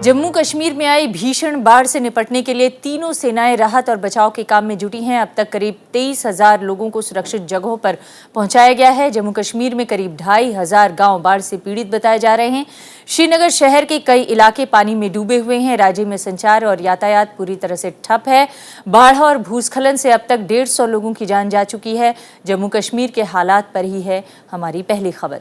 जम्मू कश्मीर में आई भीषण बाढ़ से निपटने के लिए तीनों सेनाएं राहत और बचाव के काम में जुटी हैं। अब तक करीब 23,000 लोगों को सुरक्षित जगहों पर पहुंचाया गया है। जम्मू कश्मीर में करीब 2,500 गांव बाढ़ से पीड़ित बताए जा रहे हैं। श्रीनगर शहर के कई इलाके पानी में डूबे हुए हैं। राज्य में संचार और यातायात पूरी तरह से ठप है। बाढ़ और भूस्खलन से अब तक 150 लोगों की जान जा चुकी है। जम्मू कश्मीर के हालात पर ही है हमारी पहली खबर।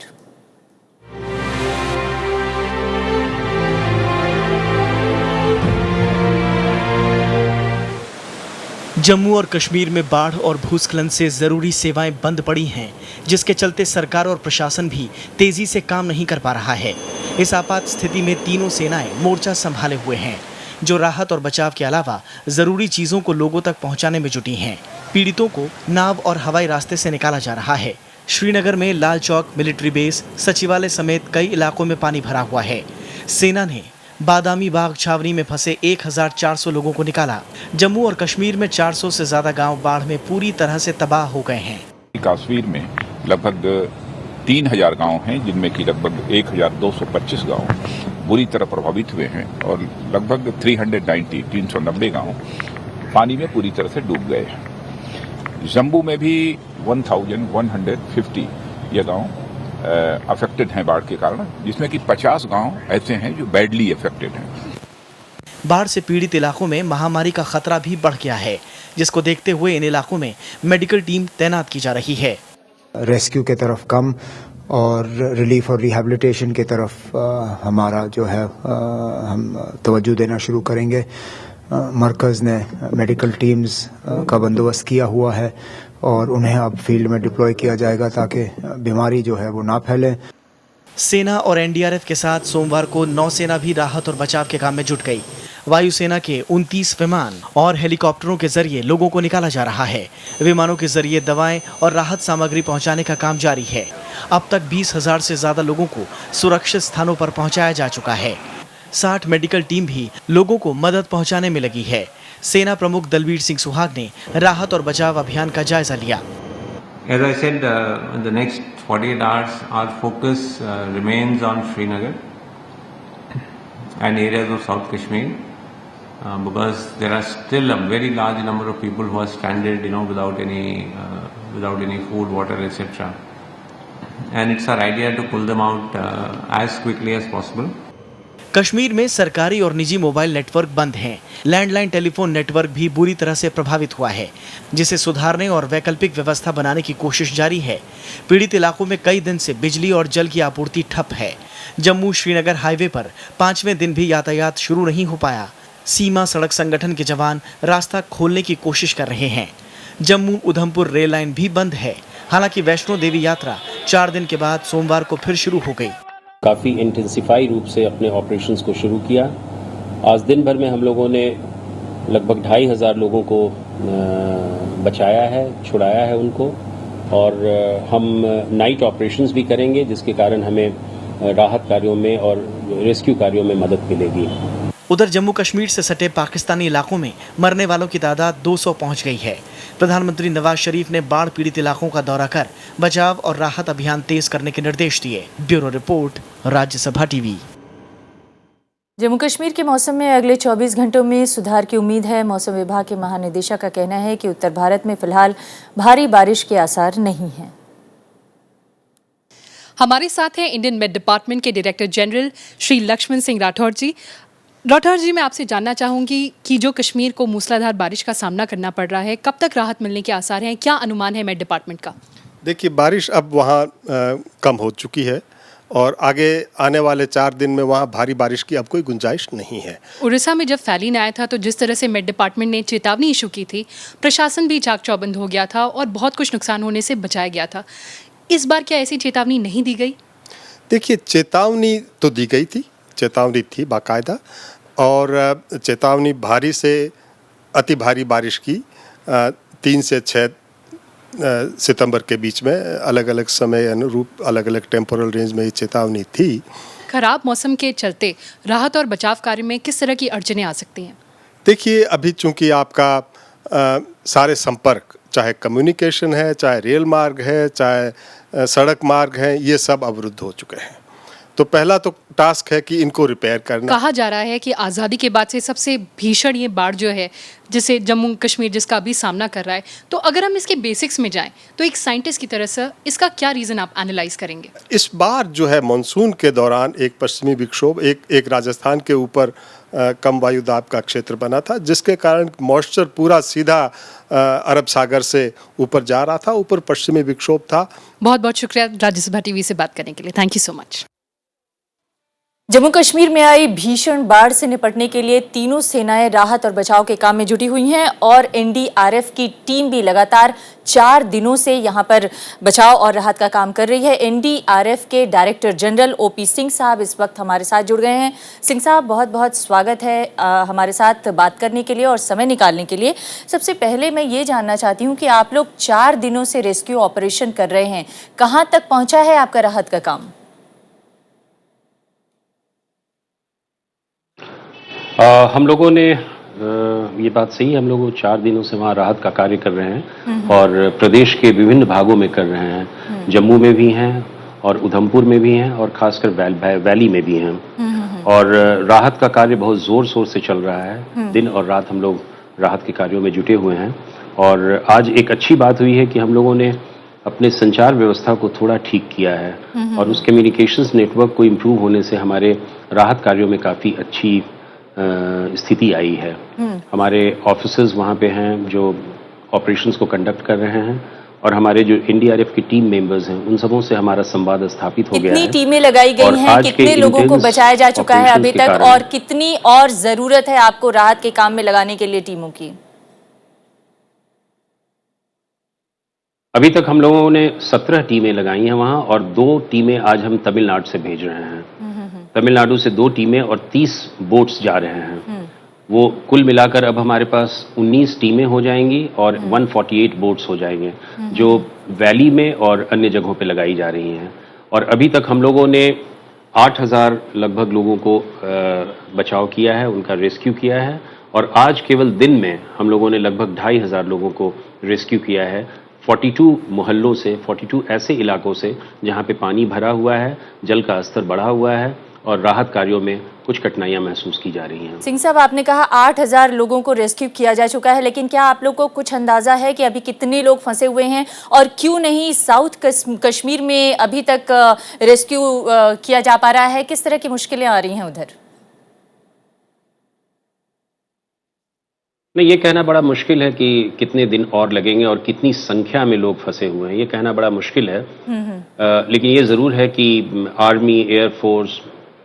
जम्मू और कश्मीर में बाढ़ और भूस्खलन से जरूरी सेवाएं बंद पड़ी हैं, जिसके चलते सरकार और प्रशासन भी तेजी से काम नहीं कर पा रहा है। इस आपात स्थिति में तीनों सेनाएं मोर्चा संभाले हुए हैं, जो राहत और बचाव के अलावा जरूरी चीजों को लोगों तक पहुंचाने में जुटी हैं। पीड़ितों को नाव और हवाई रास्ते से निकाला जा रहा है। श्रीनगर में लाल चौक, मिलिट्री बेस, सचिवालय समेत कई इलाकों में पानी भरा हुआ है। सेना ने बादामी बाग छावनी में फंसे 1,400 लोगों को निकाला। जम्मू और कश्मीर में 400 से ज्यादा गांव बाढ़ में पूरी तरह से तबाह हो गए हैं। कश्मीर में लगभग 3,000 गांव हैं, जिनमें की लगभग 1,225 गांव बुरी तरह प्रभावित हुए हैं और लगभग 390 गांव पानी में पूरी तरह से डूब गए हैं। जम्मू में भी 1,150 ये गांव अफेक्टेड हैं बाढ़ के कारण, जिसमें कि 50 गांव ऐसे हैं जो बैडली अफेक्टेड हैं। बाढ़ से पीड़ित इलाकों में महामारी का खतरा भी बढ़ गया है, जिसको देखते हुए इन इलाकों में मेडिकल टीम तैनात की जा रही है। रेस्क्यू के तरफ कम और रिलीफ और रिहैबिलिटेशन की तरफ हमारा जो है हम तवज्जो देना शुरू करेंगे। मरकज़ ने मेडिकल टीम्स का बंदोबस्त किया हुआ है और उन्हें अब फील्ड में डिप्लॉय किया जाएगा ताकि बीमारी जो है वो ना फैले। सेना और एनडीआरएफ के साथ सोमवार को नौसेना भी राहत और बचाव के काम में जुट गई। वायुसेना के 29 विमान और हेलीकॉप्टरों के जरिए लोगों को निकाला जा रहा है। विमानों के जरिए दवाएं और राहत सामग्री पहुंचाने का काम जारी है। अब तक 20,000 से ज्यादा लोगों को सुरक्षित स्थानों पर पहुंचाया जा चुका है। 60 मेडिकल टीम भी लोगों को मदद पहुंचाने में लगी है। सेना प्रमुख दलबीर सिंह सुहाग ने राहत और बचाव अभियान का जायजा लिया। As I said, in the next 48 hours, our focus remains on Srinagar and areas of South Kashmir, because there are still a very large number of people who are stranded, without any food, water, etc. And it's our idea to pull them out as quickly as possible. Kashmir में सरकारी और निजी mobile network बंद हैं। Landline telephone network भी बुरी तरह से प्रभावित हुआ है, जिसे सुधारने और वैकल्पिक व्यवस्था बनाने की कोशिश जारी है। पीड़ित इलाकों में कई दिन से बिजली और जल की आपूर्ति ठप है। जम्मू श्रीनगर हाईवे पर 5वें दिन भी यातायात शुरू नहीं हो पाया। सीमा सड़क संगठन के जवान रास्ता खोलने की कोशिश कर रहे हैं। जम्मू उधमपुर रेल लाइन भी बंद है। हालांकि वैष्णो देवी यात्रा 4 दिन के बाद सोमवार को फिर शुरू हो गई। काफ़ी इंटेंसिफाई रूप से अपने ऑपरेशंस को शुरू किया। आज दिन भर में हम लोगों ने लगभग 2,500 लोगों को बचाया है, छुड़ाया है उनको, और हम नाइट ऑपरेशंस भी करेंगे, जिसके कारण हमें राहत कार्यों में और रेस्क्यू कार्यों में मदद मिलेगी। उधर जम्मू कश्मीर से सटे पाकिस्तानी इलाकों में मरने वालों की तादाद 200 पहुंच गई है। प्रधानमंत्री नवाज शरीफ ने बाढ़ पीड़ित इलाकों का दौरा कर बचाव और राहत अभियान तेज करने के निर्देश दिए। Bureau report, Rajya Sabha TV. Jammu Kashmir के मौसम में अगले 24 घंटों में सुधार की उम्मीद है। मौसम विभाग के महानिदेशक का कहना है कि उत्तर भारत में फिलहाल भारी बारिश के आसार नहीं हैं। हमारे साथ हैं इंडियन मेट डिपार्टमेंट के डायरेक्टर जनरल श्री लक्ष्मण सिंह राठौर जी। राठौर जी, मैं आपसे जानना चाहूँगी कि जो कश्मीर को मूसलाधार बारिश का सामना करना पड़ रहा है, कब तक राहत मिलने के आसार हैं? क्या अनुमान है मेट डिपार्टमेंट का? देखिए, बारिश अब वहाँ कम हो चुकी है और आगे आने वाले 4 दिन में वहाँ भारी बारिश की अब कोई गुंजाइश नहीं है। उड़ीसा में जब फैलीन आया था तो जिस तरह से मेट डिपार्टमेंट ने चेतावनी इशू की थी, प्रशासन भी चाक चौबंद हो गया था और बहुत कुछ नुकसान होने से बचाया गया था। इस बार क्या ऐसी चेतावनी नहीं दी गई? देखिए, चेतावनी तो दी गई थी, चेतावनी थी बाकायदा, और चेतावनी भारी से अति भारी बारिश की 3 से 6 सितंबर के बीच में अलग अलग समय अनुरूप अलग अलग टेम्पोरल रेंज में ये चेतावनी थी। खराब मौसम के चलते राहत और बचाव कार्य में किस तरह की अड़चनें आ सकती हैं? देखिए, अभी चूंकि आपका सारे संपर्क, चाहे कम्युनिकेशन है, चाहे रेल मार्ग है, चाहे सड़क मार्ग है, ये सब अवरुद्ध हो चुके हैं। तो पहला तो टास्क है कि इनको रिपेयर करना। कहा जा रहा है कि आज़ादी के बाद से सबसे भीषण ये बाढ़ जो है जिसे जम्मू कश्मीर जिसका अभी सामना कर रहा है, तो अगर हम इसके बेसिक्स में जाएं तो एक साइंटिस्ट की तरह से इसका क्या रीज़न आप एनालाइज करेंगे? इस बार जो है मानसून के दौरान एक पश्चिमी विक्षोभ एक राजस्थान के ऊपर कम वायु दाब का क्षेत्र बना था, जिसके कारण मॉइस्चर पूरा सीधा अरब सागर से ऊपर जा रहा था, ऊपर पश्चिमी विक्षोभ था। बहुत बहुत शुक्रिया राज्यसभा टीवी से बात करने के लिए। Thank you so much. Jammu Kashmir में आई भीषण बाढ़ से निपटने के लिए तीनों सेनाएं राहत और बचाव के काम में जुटी हुई हैं और एनडीआरएफ की टीम भी लगातार 4 दिनों से यहां पर बचाव और राहत का काम कर रही है। एनडीआरएफ के डायरेक्टर जनरल ओपी सिंह साहब इस वक्त हमारे साथ जुड़ गए हैं। सिंह साहब, बहुत बहुत स्वागत है हमारे साथ बात करने के लिए और समय निकालने के लिए। सबसे पहले मैं ये जानना चाहती हूँ कि आप लोग 4 दिनों से रेस्क्यू ऑपरेशन कर रहे हैं, कहाँ तक पहुँचा है आपका राहत का काम? हम लोगों ने ये बात सही है, हम लोग 4 दिनों से वहाँ राहत का कार्य कर रहे हैं और प्रदेश के विभिन्न भागों में कर रहे हैं। जम्मू में भी हैं और उधमपुर में भी हैं और खासकर वैली में भी हैं। और राहत का कार्य बहुत ज़ोर शोर से चल रहा है। दिन और रात हम लोग राहत के कार्यों में जुटे हुए हैं। और आज एक अच्छी बात हुई है कि हम लोगों ने अपने संचार व्यवस्था को थोड़ा ठीक किया है और उस कम्युनिकेशंस नेटवर्क को इम्प्रूव होने से हमारे राहत कार्यों में काफ़ी अच्छी स्थिति आई है। हमारे ऑफिसर्स वहाँ पे हैं जो ऑपरेशंस को कंडक्ट कर रहे हैं और हमारे जो एनडीआरएफ की टीम मेंबर्स हैं उन सबों से हमारा संवाद स्थापित हो गया है। कितनी टीमें लगाई गई हैं, कितने लोगों को बचाया जा चुका है अभी तक और कितनी और जरूरत है आपको राहत के काम में लगाने के लिए टीमों की? अभी तक हम लोगों ने 17 टीमें लगाई हैं वहाँ और 2 टीमें आज हम तमिलनाडु से भेज रहे हैं। तमिलनाडु से 2 टीमें और 30 बोट्स जा रहे हैं। वो कुल मिलाकर अब हमारे पास 19 टीमें हो जाएंगी और 148 बोट्स हो जाएंगे जो वैली में और अन्य जगहों पे लगाई जा रही हैं। और अभी तक हम लोगों ने 8000 लगभग लोगों को बचाव किया है, उनका रेस्क्यू किया है। और आज केवल दिन में हम लोगों ने लगभग 2500 लोगों को रेस्क्यू किया है 42 मोहल्लों से, 42 ऐसे इलाकों से जहाँ पे पानी भरा हुआ है, जल का स्तर बढ़ा हुआ है और राहत कार्यों में कुछ कठिनाइयां महसूस की जा रही हैं। सिंह साहब, आपने कहा 8000 लोगों को रेस्क्यू किया जा चुका है, लेकिन क्या आप लोग को कुछ अंदाजा है कि अभी कितने लोग फंसे हुए हैं और क्यों नहीं साउथ कश्मीर में अभी तक रेस्क्यू किया जा पा रहा है? किस तरह की मुश्किलें आ रही हैं उधर? नहीं, ये कहना बड़ा मुश्किल है कि कितने दिन और लगेंगे और कितनी संख्या में लोग फंसे हुए हैं, ये कहना बड़ा मुश्किल है। लेकिन ये ज़रूर है कि army, air force,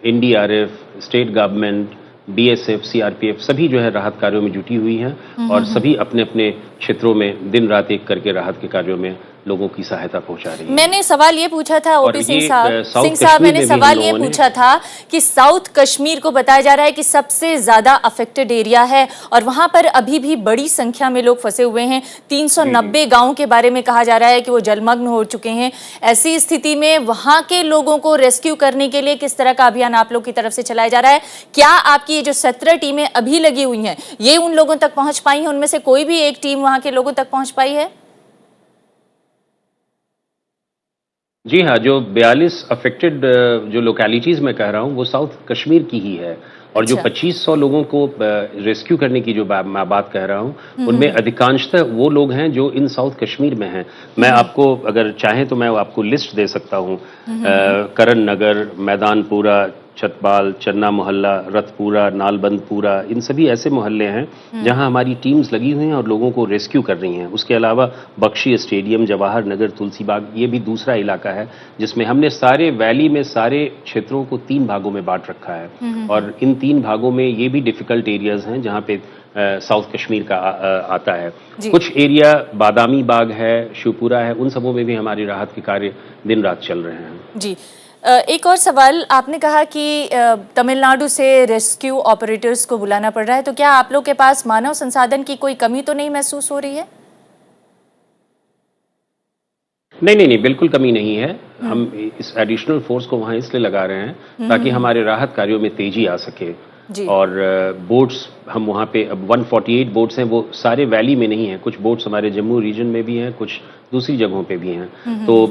NDRF, state government, BSF, CRPF सभी जो है राहत कार्यों में जुटी हुई हैं और सभी अपने अपने क्षेत्रों में दिन रात एक करके राहत के कार्यों में लोगों की सहायता पहुंचा रही है। मैंने सवाल ये पूछा था ओपी सिंह साहब, मैंने सवाल ये पूछा था कि साउथ कश्मीर को बताया जा रहा है कि सबसे ज्यादा अफेक्टेड एरिया है और वहां पर अभी भी बड़ी संख्या में लोग फंसे हुए हैं। 390 गांवों के बारे में कहा जा रहा है कि वो जलमग्न हो चुके हैं। ऐसी स्थिति में वहां के लोगों को रेस्क्यू करने के लिए किस तरह का अभियान आप लोग की तरफ से चलाया जा रहा है? क्या आपकी ये जो 17 टीमें अभी लगी हुई हैं ये उन लोगों तक पहुंच पाई हैं? उनमें से कोई भी एक टीम वहां के लोगों तक पहुंच पाई है? जी हाँ, जो 42 अफेक्टेड जो लोकेलिटीज़ मैं कह रहा हूँ वो साउथ कश्मीर की ही है और जो 2500 लोगों को रेस्क्यू करने की जो मैं बात कह रहा हूँ उनमें अधिकांशतः वो लोग हैं जो इन साउथ कश्मीर में हैं। मैं आपको अगर चाहें तो मैं आपको लिस्ट दे सकता हूँ। करण नगर, मैदानपुरा, चतबाल, चन्ना मोहल्ला, रतपुरा, नालबंदपुरा, इन सभी ऐसे मोहल्ले हैं जहां हमारी टीम्स लगी हुई हैं और लोगों को रेस्क्यू कर रही हैं। उसके अलावा बख्शी स्टेडियम, जवाहर नगर, तुलसीबाग, ये भी दूसरा इलाका है जिसमें हमने सारे वैली में सारे क्षेत्रों को 3 भागों में बांट रखा है और इन 3 भागों में ये भी डिफिकल्ट एरियाज हैं जहाँ पे साउथ कश्मीर का आता है। कुछ एरिया बादामी बाग है, शिवपुरा है, उन सबों में भी हमारी राहत के कार्य दिन रात चल रहे हैं। जी, एक और सवाल, आपने कहा कि तमिलनाडु से रेस्क्यू ऑपरेटर्स को बुलाना पड़ रहा है, तो क्या आप लोग के पास मानव संसाधन की कोई कमी तो नहीं महसूस हो रही है? नहीं, बिल्कुल कमी नहीं है। हम इस एडिशनल फोर्स को वहाँ इसलिए लगा रहे हैं ताकि हमारे राहत कार्यों में तेजी आ सके। और बोट्स हम वहाँ पे अब 148 बोट्स हैं, वो सारे वैली में नहीं हैं, कुछ बोट्स हमारे जम्मू रीजन में भी हैं, कुछ दूसरी जगहों पे भी हैं। तो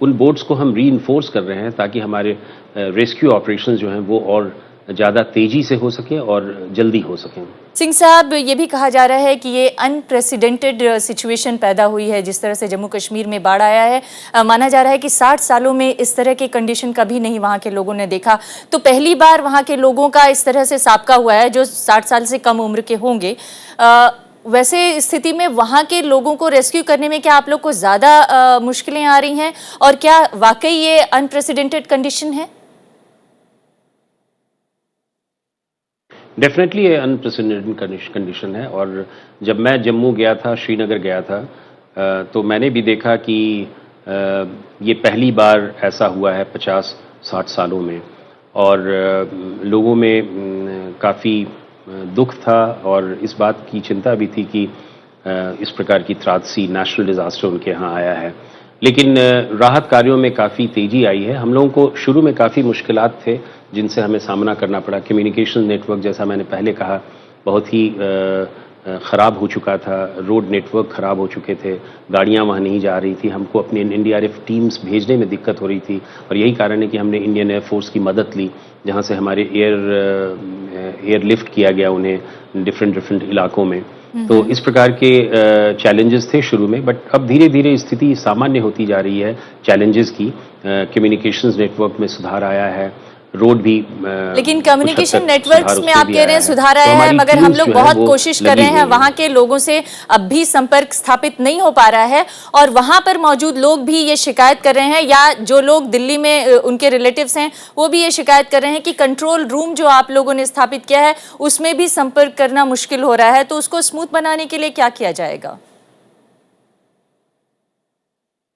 उन बोट्स को हम रीइंफोर्स कर रहे हैं ताकि हमारे रेस्क्यू ऑपरेशंस जो हैं वो और ज़्यादा तेज़ी से हो सकें और जल्दी हो सकें। सिंह साहब, ये भी कहा जा रहा है कि ये अनप्रेसिडेंटेड सिचुएशन पैदा हुई है जिस तरह से जम्मू कश्मीर में बाढ़ आया है। माना जा रहा है कि 60 सालों में इस तरह की कंडीशन कभी नहीं वहाँ के लोगों ने देखा। तो पहली बार वहाँ के लोगों का इस तरह से साबका हुआ है जो 60 साल से कम उम्र के होंगे। वैसे स्थिति में वहाँ के लोगों को रेस्क्यू करने में क्या आप लोग को ज़्यादा मुश्किलें आ रही हैं, और क्या वाकई ये अनप्रेसिडेंटेड कंडीशन है? डेफिनेटली ये अनप्रेसिडेंटेड कंडीशन है। और जब मैं जम्मू गया था, श्रीनगर गया था, तो मैंने भी देखा कि ये पहली बार ऐसा हुआ है 50-60 सालों में, और लोगों में काफ़ी दुख था और इस बात की चिंता भी थी कि इस प्रकार की त्रासदी नेशनल डिज़ास्टर उनके यहाँ आया है। लेकिन राहत कार्यों में काफ़ी तेज़ी आई है। हम लोगों को शुरू में काफ़ी मुश्किलात थे जिनसे हमें सामना करना पड़ा। कम्युनिकेशन नेटवर्क, जैसा मैंने पहले कहा, बहुत ही ख़राब हो चुका था। रोड नेटवर्क ख़राब हो चुके थे, गाड़ियाँ वहाँ नहीं जा रही थी, हमको अपने एनडीआरएफ टीम्स भेजने में दिक्कत हो रही थी। और यही कारण है कि हमने इंडियन एयरफोर्स की मदद ली, जहाँ से हमारे एयरलिफ्ट किया गया उन्हें डिफरेंट इलाकों में। तो इस प्रकार के चैलेंजेस थे शुरू में, बट अब धीरे धीरे स्थिति सामान्य होती जा रही है चैलेंजेस की। कम्युनिकेशंस नेटवर्क में सुधार आया है, रोड भी लेकिन कम्युनिकेशन नेटवर्क्स में आप कह रहे हैं सुधार आया है, मगर हम लोग बहुत कोशिश कर रहे हैं, वहाँ के लोगों से अब भी संपर्क स्थापित नहीं हो पा रहा है, और वहाँ पर मौजूद लोग भी ये शिकायत कर रहे हैं, या जो लोग दिल्ली में उनके रिलेटिव्स हैं वो भी ये शिकायत कर रहे हैं कि कंट्रोल रूम जो आप लोगों ने स्थापित किया है उसमें भी संपर्क करना मुश्किल हो रहा है। तो उसको स्मूथ बनाने के लिए क्या किया जाएगा?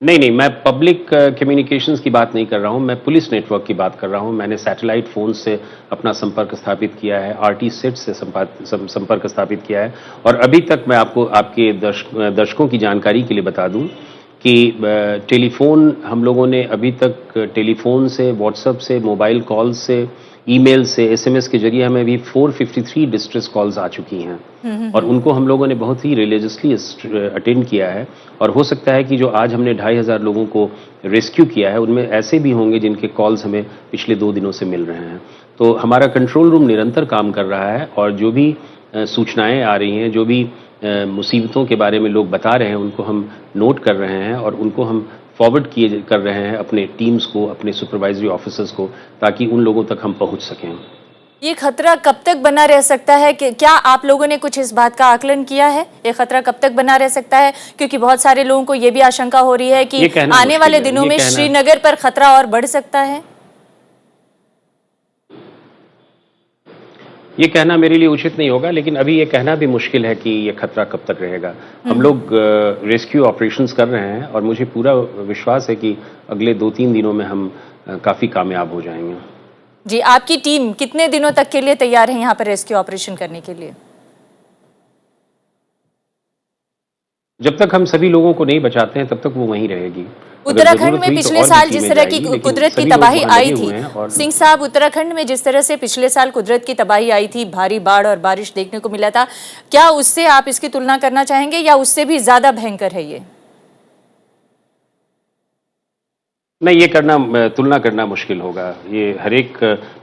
नहीं, मैं पब्लिक कम्युनिकेशंस की बात नहीं कर रहा हूं, मैं पुलिस नेटवर्क की बात कर रहा हूं। मैंने सैटेलाइट फ़ोन से अपना संपर्क स्थापित किया है, आरटी सेट से संपर्क स्थापित किया है। और अभी तक मैं आपको आपके दर्शकों की जानकारी के लिए बता दूं कि टेलीफोन हम लोगों ने अभी तक टेलीफोन से, व्हाट्सएप से, मोबाइल कॉल से, ईमेल से, एसएमएस के जरिए हमें अभी 453 डिस्ट्रेस कॉल्स आ चुकी हैं, और उनको हम लोगों ने बहुत ही रिलीजियसली अटेंड किया है। और हो सकता है कि जो आज हमने 2500 लोगों को रेस्क्यू किया है उनमें ऐसे भी होंगे जिनके कॉल्स हमें पिछले 2 दिनों से मिल रहे हैं। तो हमारा कंट्रोल रूम निरंतर काम कर रहा है, और जो भी सूचनाएं आ रही हैं, जो भी मुसीबतों के बारे में लोग बता रहे हैं, उनको हम नोट कर रहे हैं और उनको हम फॉरवर्ड कर रहे हैं अपने टीम्स को, अपने सुपरवाइजरी ऑफिसर्स को, ताकि उन लोगों तक हम पहुंच सकें। ये खतरा कब तक बना रह सकता है? कि क्या आप लोगों ने कुछ इस बात का आकलन किया है? ये खतरा कब तक बना रह सकता है? क्योंकि बहुत सारे लोगों को ये भी आशंका हो रही है कि आने वाले दिनों में श्रीनगर पर खतरा और बढ़ सकता है। ये कहना मेरे लिए उचित नहीं होगा, लेकिन अभी ये कहना भी मुश्किल है कि ये खतरा कब तक रहेगा। हम लोग रेस्क्यू ऑपरेशंस कर रहे हैं, और मुझे पूरा विश्वास है कि अगले 2-3 दिनों में हम काफ़ी कामयाब हो जाएंगे। जी, आपकी टीम कितने दिनों तक के लिए तैयार है यहाँ पर रेस्क्यू ऑपरेशन करने के लिए? जब तक हम सभी लोगों को नहीं बचाते हैं तब तक वो वहीं रहेगी। उत्तराखंड में पिछले साल जिस तरह की कुदरत की तबाही आई थी, सिंह साहब, उत्तराखंड में जिस तरह से पिछले साल कुदरत की तबाही आई थी, भारी बाढ़ और बारिश देखने को मिला था, क्या उससे आप इसकी तुलना करना चाहेंगे या उससे भी ज्यादा भयंकर है ये? नहीं, ये तुलना करना मुश्किल होगा। ये हर एक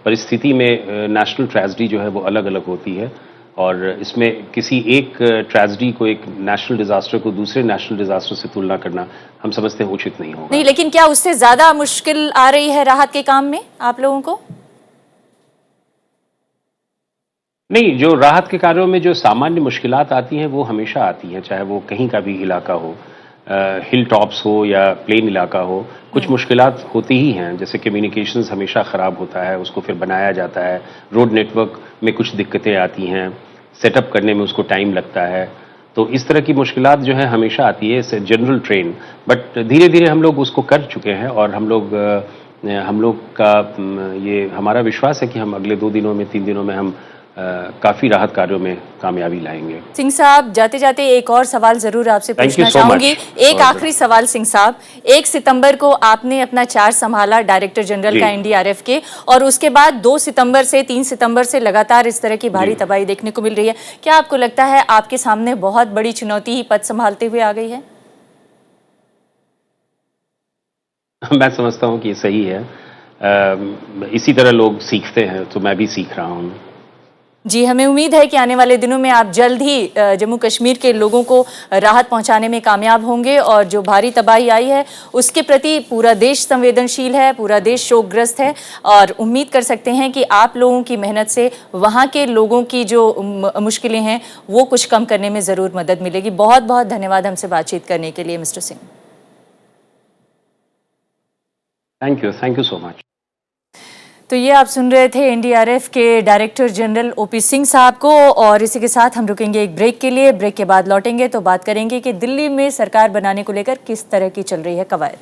परिस्थिति में नेशनल ट्रेजेडी जो है वो अलग अलग होती है, और इसमें किसी एक ट्रेजेडी को, एक नेशनल डिजास्टर को दूसरे नेशनल डिजास्टर से तुलना करना हम समझते हैं उचित नहीं होगा। नहीं, लेकिन क्या उससे ज्यादा मुश्किल आ रही है राहत के काम में आप लोगों को? नहीं, जो राहत के कार्यों में जो सामान्य मुश्किलात आती हैं वो हमेशा आती हैं, चाहे वो कहीं का भी इलाका हो, हिल टॉप्स हो या प्लेन इलाका हो, कुछ मुश्किलात होती ही हैं। जैसे कम्युनिकेशंस हमेशा ख़राब होता है, उसको फिर बनाया जाता है, रोड नेटवर्क में कुछ दिक्कतें आती हैं, सेटअप करने में उसको टाइम लगता है। तो इस तरह की मुश्किलात जो है हमेशा आती है, इट्स जनरल ट्रेन। बट धीरे धीरे हम लोग उसको कर चुके हैं, और हम लोग का ये हमारा विश्वास है कि हम अगले 2 दिनों में, 3 दिनों में हम काफ़ी राहत कार्यों में कामयाबी लाएंगे। सिंह साहब, जाते जाते एक और सवाल जरूर आपसे पूछना चाहूंगी। एक आखिरी सवाल सिंह साहब, 1 सितंबर को आपने अपना चार्ज संभाला डायरेक्टर जनरल का एनडीआरएफ के, और उसके बाद 2 सितंबर से 3 सितंबर से लगातार इस तरह की भारी तबाही देखने को मिल रही है। क्या आपको लगता है आपके सामने बहुत बड़ी चुनौती ही पद संभालते हुए आ गई है? मैं समझता हूँ कि ये सही है। इसी तरह लोग सीखते हैं, तो मैं भी सीख रहा हूँ। जी, हमें उम्मीद है कि आने वाले दिनों में आप जल्द ही जम्मू कश्मीर के लोगों को राहत पहुंचाने में कामयाब होंगे और जो भारी तबाही आई है उसके प्रति पूरा देश संवेदनशील है, पूरा देश शोकग्रस्त है और उम्मीद कर सकते हैं कि आप लोगों की मेहनत से वहां के लोगों की जो मुश्किलें हैं वो कुछ कम करने में ज़रूर मदद मिलेगी। बहुत बहुत धन्यवाद हमसे बातचीत करने के लिए mister Singh. Thank you so much. तो ये आप सुन रहे थे एनडीआरएफ के डायरेक्टर जनरल ओपी सिंह साहब को और इसी के साथ हम रुकेंगे एक ब्रेक के लिए। ब्रेक के बाद लौटेंगे तो बात करेंगे कि दिल्ली में सरकार बनाने को लेकर किस तरह की चल रही है कवायद।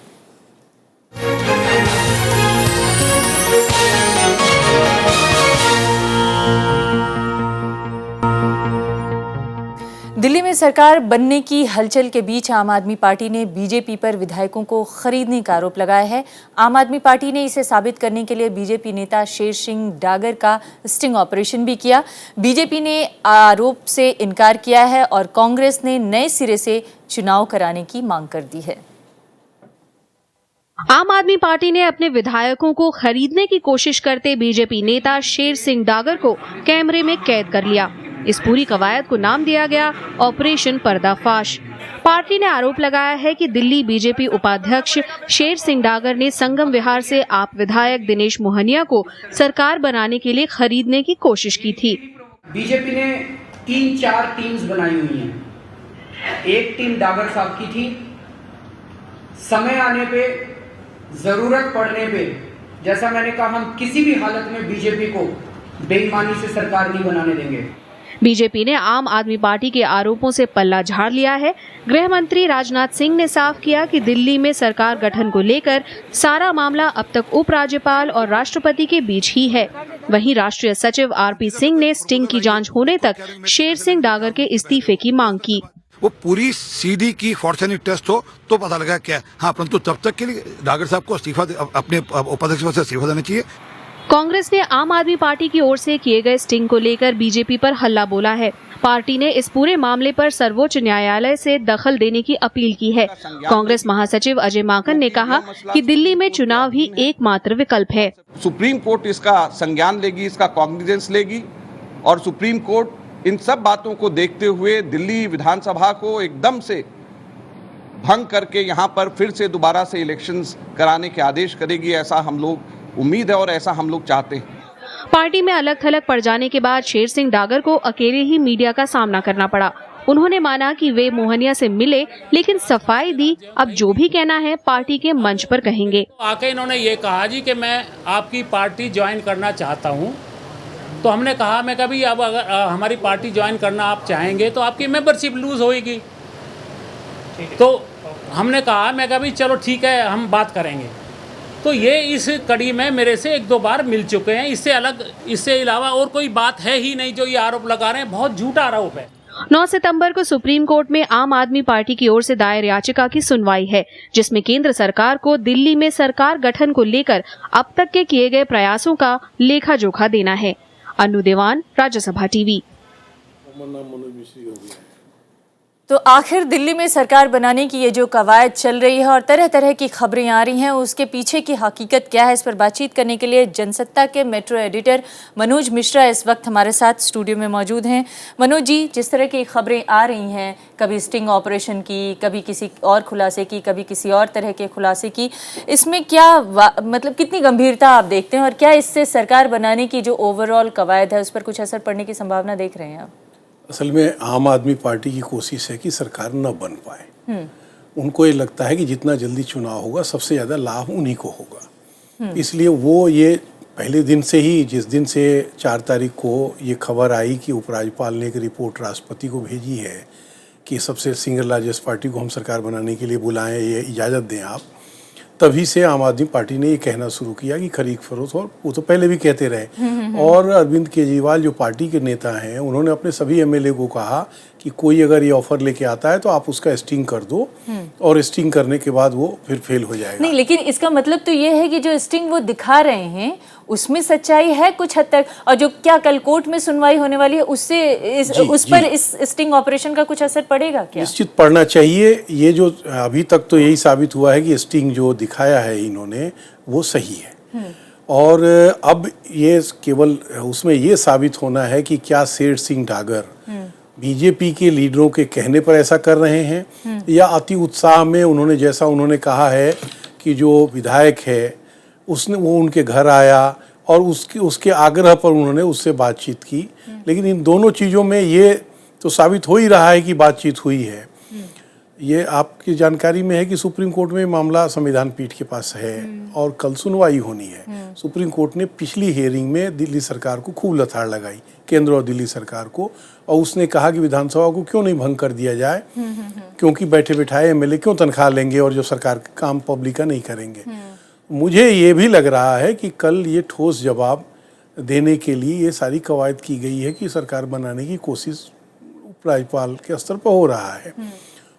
दिल्ली में सरकार बनने की हलचल के बीच आम आदमी पार्टी ने बीजेपी पर विधायकों को खरीदने का आरोप लगाया है। आम आदमी पार्टी ने इसे साबित करने के लिए बीजेपी नेता शेर सिंह डागर का स्टिंग ऑपरेशन भी किया। बीजेपी ने आरोप से इनकार किया है और कांग्रेस ने नए सिरे से चुनाव कराने की मांग कर दी है। आम आदमी पार्टी ने अपने विधायकों को खरीदने की कोशिश करते बीजेपी नेता शेर सिंह डागर को कैमरे में कैद कर लिया। इस पूरी कवायद को नाम दिया गया ऑपरेशन पर्दाफाश। पार्टी ने आरोप लगाया है कि दिल्ली बीजेपी उपाध्यक्ष शेर सिंह डागर ने संगम विहार से आप विधायक दिनेश मोहनिया को सरकार बनाने के लिए खरीदने की कोशिश की थी। बीजेपी ने 3-4 टीम्स बनाई हुई हैं। एक टीम डागर साहब की थी। समय आने पे, जरूरत पड़ने पे, जैसा मैंने कहा, हम किसी भी हालत में बीजेपी को बेईमानी से सरकार नहीं बनाने देंगे। बीजेपी ने आम आदमी पार्टी के आरोपों से पल्ला झाड़ लिया है। गृह मंत्री राजनाथ सिंह ने साफ किया कि दिल्ली में सरकार गठन को लेकर सारा मामला अब तक उपराज्यपाल और राष्ट्रपति के बीच ही है। वहीं राष्ट्रीय सचिव आरपी सिंह ने स्टिंग की जांच होने तक शेर सिंह डागर के इस्तीफे की मांग की। वो पूरी सीडी की फॉर्सेनिक टेस्ट हो तो पता लगा क्या। हाँ, परंतु तब तक के लिए डागर साहब को इस्तीफा, अपने उपाध्यक्ष पद से इस्तीफा देना चाहिए। कांग्रेस ने आम आदमी पार्टी की ओर से किए गए स्टिंग को लेकर बीजेपी पर हल्ला बोला है। पार्टी ने इस पूरे मामले पर सर्वोच्च न्यायालय से दखल देने की अपील की है। कांग्रेस महासचिव अजय माकन ने कहा कि दिल्ली में चुनाव ही एकमात्र विकल्प है। सुप्रीम कोर्ट इसका संज्ञान लेगी, इसका कॉग्निजेंस लेगी और सुप्रीम कोर्ट इन सब बातों को देखते हुए दिल्ली विधानसभा को एकदम से भंग करके यहाँ पर फिर से दोबारा से इलेक्शंस कराने के आदेश करेगी। ऐसा हम लोग उम्मीद है और ऐसा हम लोग चाहते हैं। पार्टी में अलग थलग पड़ जाने के बाद शेर सिंह डागर को अकेले ही मीडिया का सामना करना पड़ा। उन्होंने माना कि वे मोहनिया से मिले लेकिन सफाई दी। अब जो भी कहना है पार्टी के मंच पर कहेंगे। आके इन्होंने ये कहा जी कि मैं आपकी पार्टी ज्वाइन करना चाहता हूँ। तो हमने कहा, मैं कभी अब अगर हमारी पार्टी ज्वाइन करना आप चाहेंगे तो आपकी मेंबरशिप लूज होएगी। तो हमने कहा, मैं कभी चलो ठीक है हम बात करेंगे। तो ये इस कड़ी में मेरे से 1-2 बार मिल चुके हैं। इससे अलावा और कोई बात है ही नहीं। जो ये आरोप लगा रहे हैं बहुत झूठा आरोप है। 9 सितंबर को सुप्रीम कोर्ट में आम आदमी पार्टी की ओर से दायर याचिका की सुनवाई है, जिसमें केंद्र सरकार को दिल्ली में सरकार गठन को लेकर अब तक के किए गए प्रयासों का लेखा जोखा देना है। अनु देवान, राज्यसभा टीवी। तो आखिर दिल्ली में सरकार बनाने की ये जो कवायद चल रही है और तरह तरह की खबरें आ रही हैं, उसके पीछे की हकीकत क्या है, इस पर बातचीत करने के लिए जनसत्ता के मेट्रो एडिटर मनोज मिश्रा इस वक्त हमारे साथ स्टूडियो में मौजूद हैं। मनोज जी, जिस तरह की खबरें आ रही हैं, कभी स्टिंग ऑपरेशन की, कभी किसी और खुलासे की, कभी किसी और तरह के खुलासे की, इसमें क्या मतलब कितनी गंभीरता आप देखते हैं और क्या इससे सरकार बनाने की जो ओवरऑल कवायद है उस पर कुछ असर पड़ने की संभावना देख रहे हैं आप? असल में आम आदमी पार्टी की कोशिश है कि सरकार न बन पाए। उनको ये लगता है कि जितना जल्दी चुनाव होगा सबसे ज़्यादा लाभ उन्हीं को होगा। इसलिए वो ये पहले दिन से ही, जिस दिन से 4 तारीख को ये खबर आई कि उपराज्यपाल ने एक रिपोर्ट राष्ट्रपति को भेजी है कि सबसे सिंगल लार्जेस्ट पार्टी को हम सरकार बनाने के लिए बुलाएं, ये इजाज़त दें आप, तभी से आम आदमी पार्टी ने ये कहना शुरू किया कि खरीद फरोख्त, और वो तो पहले भी कहते रहे। और अरविंद केजरीवाल जो पार्टी के नेता हैं, उन्होंने अपने सभी एमएलए को कहा कि कोई अगर ये ऑफर लेके आता है तो आप उसका स्टिंग कर दो और स्टिंग करने के बाद वो फिर फेल हो जाएगा। नहीं, लेकिन इसका मतलब तो ये है कि जो स्टिंग वो दिखा रहे हैं उसमें सच्चाई है कुछ हद तक, और जो क्या कल कोर्ट में सुनवाई होने वाली है उससे उस पर इस स्टिंग ऑपरेशन का कुछ असर पड़ेगा क्या? निश्चित पड़ना चाहिए। ये जो अभी तक तो यही साबित हुआ है कि स्टिंग जो दिखाया है इन्होंने वो सही है, और अब ये केवल उसमें ये साबित होना है कि क्या शेर सिंह डागर बीजेपी के लीडरों के कहने पर ऐसा कर रहे हैं या अति उत्साह में उन्होंने, जैसा उन्होंने कहा है कि जो विधायक है उसने वो उनके घर आया और उसके आग्रह पर उन्होंने उससे बातचीत की। लेकिन इन दोनों चीज़ों में ये तो साबित हो ही रहा है कि बातचीत हुई है। ये आपकी जानकारी में है कि सुप्रीम कोर्ट में मामला संविधान पीठ के पास है और कल सुनवाई होनी है। सुप्रीम कोर्ट ने पिछली हियरिंग में दिल्ली सरकार को खूब लताड़ लगाई, केंद्र और दिल्ली सरकार को, और उसने कहा कि विधानसभा को क्यों नहीं भंग कर दिया जाए, क्योंकि बैठे बिठाए एमएलए क्यों तनख्वाह लेंगे और जो सरकार का काम पब्लिक का नहीं करेंगे। मुझे ये भी लग रहा है कि कल ये ठोस जवाब देने के लिए ये सारी कवायद की गई है कि सरकार बनाने की कोशिश उपराज्यपाल के स्तर पर हो रहा है,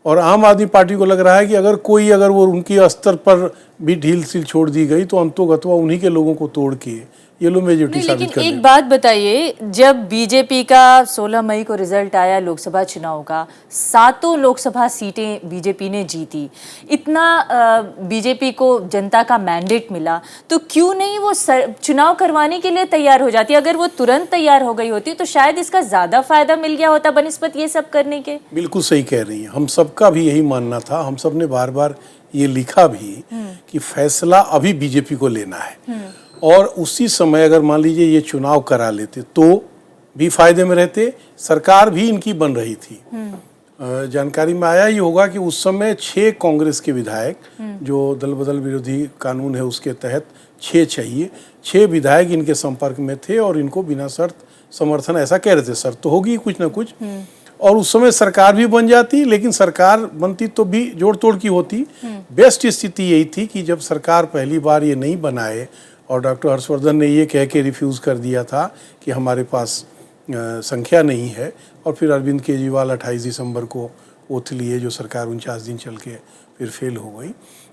और आम आदमी पार्टी को लग रहा है कि अगर वो उनकी स्तर पर भी ढील सील छोड़ दी गई तो अंतोगत्वा उन्हीं के लोगों को तोड़ के ये लोग मेजोरिटी साबित कर लेकिन एक बात बताइए, जब बीजेपी का 16 मई को रिजल्ट आया लोकसभा चुनाव का, 7 लोकसभा सीटें बीजेपी ने जीती, इतना बीजेपी को जनता का मैंडेट मिला, तो क्यों नहीं वो चुनाव करवाने के लिए तैयार हो जाती? अगर वो तुरंत तैयार हो गई होती तो शायद इसका ज्यादा फायदा मिल गया होता बनिस्बत ये सब करने के। बिल्कुल सही कह रही हैं, हम सबका भी यही मानना था। हम सब ने बार बार ये लिखा भी कि फैसला अभी बीजेपी को लेना है, और उसी समय अगर मान लीजिए ये चुनाव करा लेते तो भी फायदे में रहते। सरकार भी इनकी बन रही थी। जानकारी में आया ही होगा कि उस समय 6 कांग्रेस के विधायक, जो दल बदल विरोधी कानून है उसके तहत 6 चाहिए, 6 विधायक इनके संपर्क में थे और इनको बिना शर्त समर्थन ऐसा कह रहे थे। शर्त तो होगी कुछ ना कुछ, और उस समय सरकार भी बन जाती, लेकिन सरकार बनती तो भी जोड़ तोड़ की होती। बेस्ट स्थिति यही थी कि जब सरकार पहली बार ये नहीं बनाए और डॉक्टर हर्षवर्धन ने ये कह के रिफ्यूज़ कर दिया था कि हमारे पास संख्या नहीं है, और फिर अरविंद केजरीवाल 28 दिसंबर को ओथ लिए, जो सरकार 49 दिन चल के फिर फेल हो गई।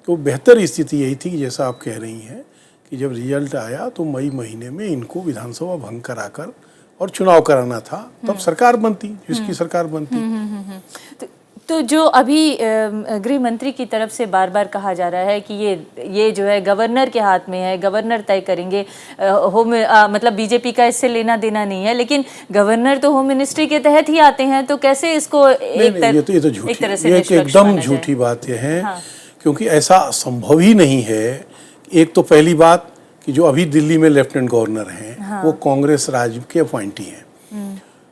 तो बेहतर स्थिति यही थी कि जैसा आप कह रही हैं कि जब रिजल्ट आया तो मई महीने में इनको विधानसभा भंग कराकर और चुनाव कराना था, तब सरकार बनती, जिसकी सरकार बनती। तो जो अभी गृह मंत्री की तरफ से बार बार कहा जा रहा है कि ये जो है गवर्नर के हाथ में है, गवर्नर तय करेंगे, मतलब बीजेपी का इससे लेना देना नहीं है, लेकिन गवर्नर तो होम मिनिस्ट्री के तहत ही आते हैं, तो कैसे इसको एक तरह से एकदम झूठी बात यह है। हाँ। क्योंकि ऐसा संभव ही नहीं है। एक तो पहली बात कि जो अभी दिल्ली में लेफ्टिनेंट गवर्नर हैं, हाँ, वो कांग्रेस राज के अपॉइंटी हैं,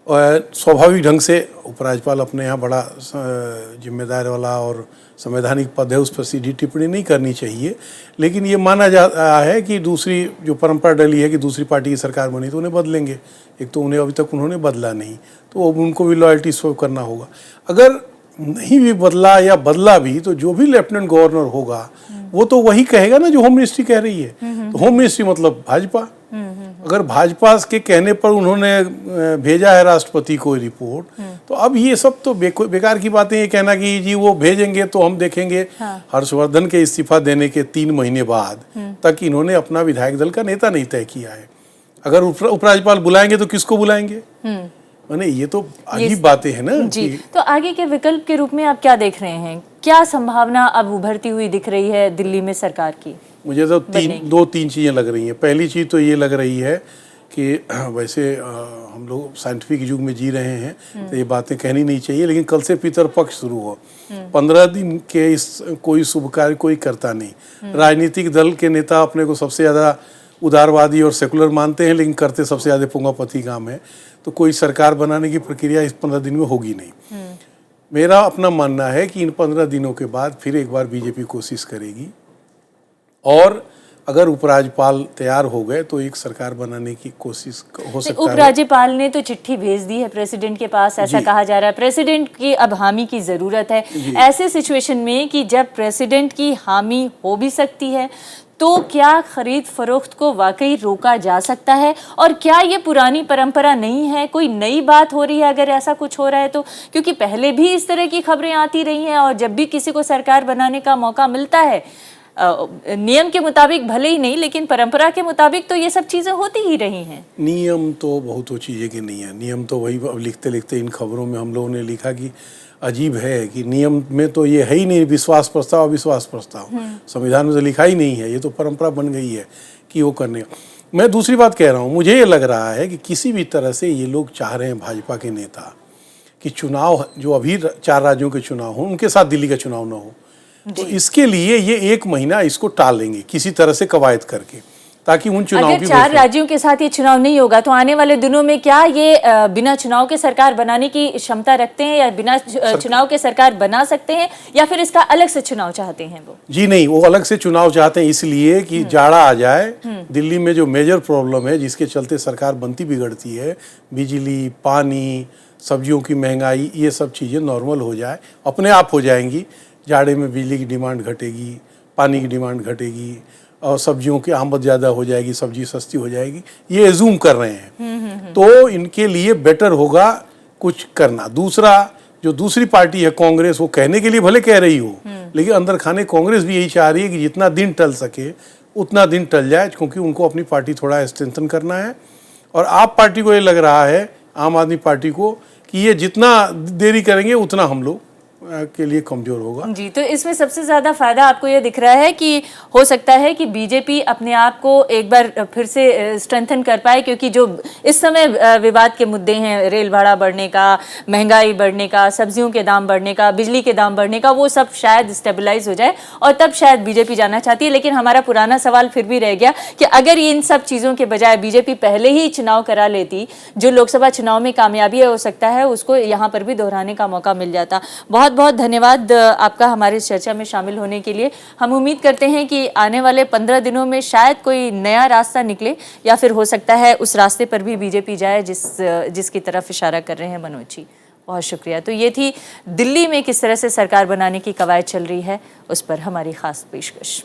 और स्वाभाविक ढंग से उपराज्यपाल अपने यहाँ बड़ा जिम्मेदार वाला और संवैधानिक पद है, उस पर सीधी टिप्पणी नहीं करनी चाहिए। लेकिन ये माना जा रहा है कि दूसरी जो परंपरा डली है कि दूसरी पार्टी की सरकार बनी तो उन्हें बदलेंगे। एक तो उन्हें अभी तक उन्होंने बदला नहीं, तो अब उनको भी लॉयल्टी शो करना होगा। अगर नहीं भी बदला या बदला भी, तो जो भी लेफ्टिनेंट गवर्नर होगा वो तो वही कहेगा ना जो होम मिनिस्ट्री कह रही है। तो होम मिनिस्ट्री मतलब भाजपा। अगर भाजपा के कहने पर उन्होंने भेजा है राष्ट्रपति को रिपोर्ट, तो अब ये सब तो बेकार की बातें। ये कहना कि जी वो भेजेंगे तो हम देखेंगे। हाँ। हर्षवर्धन के इस्तीफा देने के 3 महीने बाद तक इन्होंने अपना विधायक दल का नेता नहीं तय किया है। अगर उपराज्यपाल बुलाएंगे तो किसको बुलाएंगे? माने ये तो अजीब बातें हैं ना जी। तो आगे के विकल्प के रूप में आप क्या देख रहे हैं? क्या संभावना अब उभरती हुई दिख रही है दिल्ली में सरकार की? मुझे तो 2-3 चीज़ें लग रही हैं। पहली चीज़ तो ये लग रही है कि वैसे हम लोग साइंटिफिक युग में जी रहे हैं, तो ये बातें कहनी नहीं चाहिए, लेकिन कल से पितरपक्ष शुरू हो। 15 दिन के इस कोई शुभ कार्य कोई करता नहीं। राजनीतिक दल के नेता अपने को सबसे ज़्यादा उदारवादी और सेकुलर मानते हैं, लेकिन करते सबसे ज़्यादा पुंगापति काम है। तो कोई सरकार बनाने की प्रक्रिया इस 15 दिन में होगी नहीं। मेरा अपना मानना है कि इन 15 दिनों के बाद फिर एक बार बीजेपी कोशिश करेगी, और अगर उपराज्यपाल तैयार हो गए तो एक सरकार बनाने की कोशिश हो सकता है। उपराज्यपाल ने तो चिट्ठी भेज दी है प्रेसिडेंट के पास, ऐसा कहा जा रहा है। प्रेसिडेंट की अब हामी की जरूरत है ऐसे सिचुएशन में कि जब प्रेसिडेंट की हामी हो भी सकती है तो क्या खरीद फरोख्त को वाकई रोका जा सकता है? और क्या ये पुरानी परंपरा नहीं है, कोई नई बात हो रही है अगर ऐसा कुछ हो रहा है तो? क्योंकि पहले भी इस तरह की खबरें आती रही हैं और जब भी किसी को सरकार बनाने का मौका मिलता है, नियम के मुताबिक भले ही नहीं लेकिन परंपरा के मुताबिक तो ये सब चीजें होती ही रही हैं। नियम तो बहुत चीज़ें के नहीं है। नियम तो वही अब लिखते लिखते इन खबरों में हम लोगों ने लिखा कि अजीब है कि नियम में तो ये है ही नहीं, विश्वास प्रस्ताव अविश्वास प्रस्ताव संविधान में तो लिखा ही नहीं है। ये तो परंपरा बन गई है कि वो करने का। मैं दूसरी बात कह रहा हूँ, मुझे ये लग रहा है कि किसी भी तरह से ये लोग चाह रहे हैं, भाजपा के नेता, कि चुनाव जो अभी 4 राज्यों के चुनाव हो उनके साथ दिल्ली का चुनाव ना हो, तो इसके लिए ये 1 महीना इसको टाल लेंगे किसी तरह से कवायद करके, ताकि उन चुनाव अगर 4 राज्यों के साथ ये चुनाव नहीं होगा तो आने वाले दिनों में क्या ये बिना चुनाव के सरकार बनाने की क्षमता रखते हैं या बिना चुनाव के सरकार बना सकते हैं या फिर इसका अलग से चुनाव चाहते हैं वो? जी नहीं, वो अलग से चुनाव चाहते हैं इसलिए कि जाड़ा आ जाए। दिल्ली में जो मेजर प्रॉब्लम है जिसके चलते सरकार बनती बिगड़ती है, बिजली, पानी, सब्जियों की महंगाई, ये सब चीज़ें नॉर्मल हो जाए, अपने आप हो जाएंगी। जाड़े में बिजली की डिमांड घटेगी, पानी की डिमांड घटेगी और सब्जियों की आमद ज़्यादा हो जाएगी, सब्जी सस्ती हो जाएगी, ये एज्यूम कर रहे हैं। तो इनके लिए बेटर होगा कुछ करना। दूसरा, जो दूसरी पार्टी है कांग्रेस, वो कहने के लिए भले कह रही हो लेकिन अंदर खाने कांग्रेस भी यही चाह रही है कि जितना दिन टल सके उतना दिन टल जाए, क्योंकि उनको अपनी पार्टी थोड़ा स्ट्रेंथन करना है। और आप पार्टी को ये लग रहा है, आम आदमी पार्टी को, कि ये जितना देरी करेंगे उतना हम लोग के लिए कमजोर होगा। जी, तो इसमें सबसे ज्यादा फायदा आपको ये दिख रहा है कि हो सकता है कि बीजेपी अपने आप को एक बार फिर से स्ट्रेंथन कर पाए, क्योंकि जो इस समय विवाद के मुद्दे हैं, रेल भाड़ा बढ़ने का, महंगाई बढ़ने का, सब्जियों के दाम बढ़ने का, बिजली के दाम बढ़ने का, वो सब शायद स्टेबलाइज हो जाए और तब शायद बीजेपी जाना चाहती है। लेकिन हमारा पुराना सवाल फिर भी रह गया कि अगर इन सब चीज़ों के बजाय बीजेपी पहले ही चुनाव करा लेती, जो लोकसभा चुनाव में कामयाबी हो सकता है उसको यहाँ पर भी दोहराने का मौका मिल जाता। बहुत बहुत धन्यवाद आपका हमारे इस चर्चा में शामिल होने के लिए। हम उम्मीद करते हैं कि आने वाले 15 दिनों में शायद कोई नया रास्ता निकले या फिर हो सकता है उस रास्ते पर भी बीजेपी जाए जिसकी तरफ इशारा कर रहे हैं मनोज जी। बहुत शुक्रिया। तो ये थी दिल्ली में किस तरह से सरकार बनाने की कवायद चल रही है, उस पर हमारी खास पेशकश।